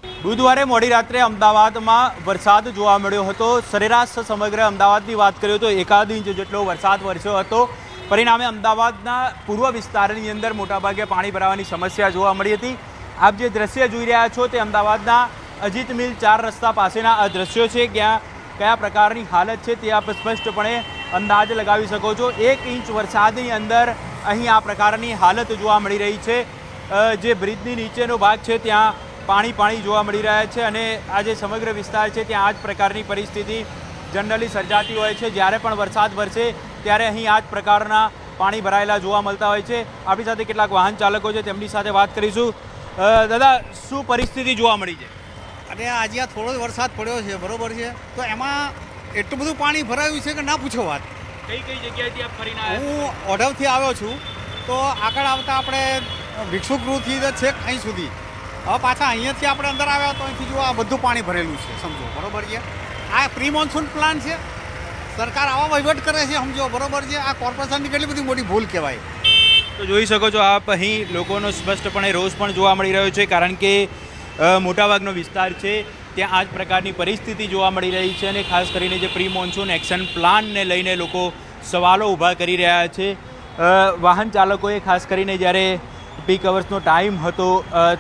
બુધવારે મોડી રાત્રે અમદાવાદમાં વરસાદ જોવા મળ્યો હતો। સરેરાશ સમગ્ર અમદાવાદની વાત કરીએ તો 1 ઇંચ જેટલો વરસાદ વરસ્યો હતો। પરિણામે અમદાવાદના પૂર્વ વિસ્તારની અંદર મોટાભાગે પાણી ભરાવાની સમસ્યા જોવા મળી હતી। આપ જે દ્રશ્ય જોઈ રહ્યા છો તે અમદાવાદના અજીત મિલ 4 રસ્તા પાસેના આ દ્રશ્યો છે। કયા પ્રકારની હાલત છે તે આપ સ્પષ્ટપણે અંદાજ લગાવી શકો છો। 1 ઇંચ વરસાદની અંદર અહીં આ પ્રકારની હાલત જોવા મળી રહી છે। જે બ્રિજની નીચેનો ભાગ છે ત્યાં પાણી જોવા મળી રહ્યા છે અને આ જે સમગ્ર વિસ્તાર છે ત્યાં આ જ પ્રકારની પરિસ્થિતિ જનરલી સર્જાતી હોય છે। જ્યારે પણ વરસાદ વરસે ત્યારે અહીં આ જ પ્રકારના પાણી ભરાયેલા જોવા મળતા હોય છે। આપણી સાથે કેટલાક વાહન ચાલકો છે તેમની સાથે વાત કરીશું। દાદા, શું પરિસ્થિતિ જોવા મળી છે? અને આજે આ થોડો વરસાદ પડ્યો છે, બરોબર છે, તો એમાં એટલું બધું પાણી ભરાયું છે કે ના પૂછો વાત। કઈ જગ્યાએથી આપ ફરીને આવ્યા? હું ઓઢવથી આવ્યો છું, તો આગળ આવતા આપણે ભિક્ષુગૃહથી છેક અહીં સુધી, હવે પાછા અહીંયાથી આપણે અંદર આવ્યા તો અહીંથી જો આ બધું પાણી ભરેલું છે, સમજો, બરોબર છે। આ પ્રી મોન્સૂન પ્લાન છે, સરકાર આવા વહીવટ કરે છે, સમજો, બરોબર છે। આ કોર્પોરેશનની કેટલી બધી મોટી ભૂલ કહેવાય। તો જોઈ શકો છો આપ, અહીં લોકોનો સ્પષ્ટપણે રોષ પણ જોવા મળી રહ્યો છે, કારણ કે મોટાભાગનો વિસ્તાર છે ત્યાં આ જ પ્રકારની પરિસ્થિતિ જોવા મળી રહી છે અને ખાસ કરીને જે પ્રી મોન્સૂન એક્શન પ્લાનને લઈને લોકો સવાલો ઊભા કરી રહ્યા છે। વાહન ચાલકોએ ખાસ કરીને જ્યારે પીક અવર્સનો ટાઈમ હતો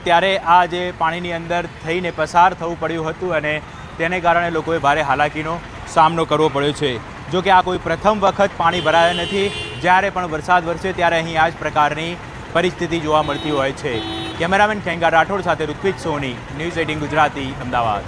ત્યારે આ જે પાણીની અંદર થઈને પસાર થવું પડ્યું હતું અને તેને કારણે લોકોએ ભારે હાલાકીનો સામનો કરવો પડ્યો છે। જો કે આ કોઈ પ્રથમ વખત પાણી ભરાયા નથી। જ્યારે પણ વરસાદ વરસે ત્યારે અહીં આ જ પ્રકારની પરિસ્થિતિ જોવા મળતી હોય છે। કેમેરામેન ખેંગા રાઠોડ સાથે ઋત્વિક સોની, ન્યૂઝ 18 ગુજરાતી, અમદાવાદ।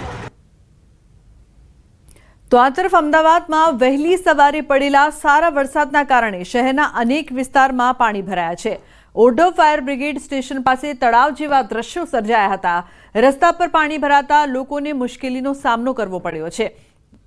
તો આ તરફ અમદાવાદમાં વહેલી સવારે પડેલા સારા વરસાદના કારણે શહેરના અનેક વિસ્તારમાં પાણી ભરાયા છે। ઓઢવ ફાયર બ્રિગેડ સ્ટેશન પાસે તળાવ જેવા દ્રશ્યો સર્જાયા હતા। રસ્તા પર પાણી ભરાતા લોકોને મુશ્કેલીનો સામનો કરવો પડ્યો છે।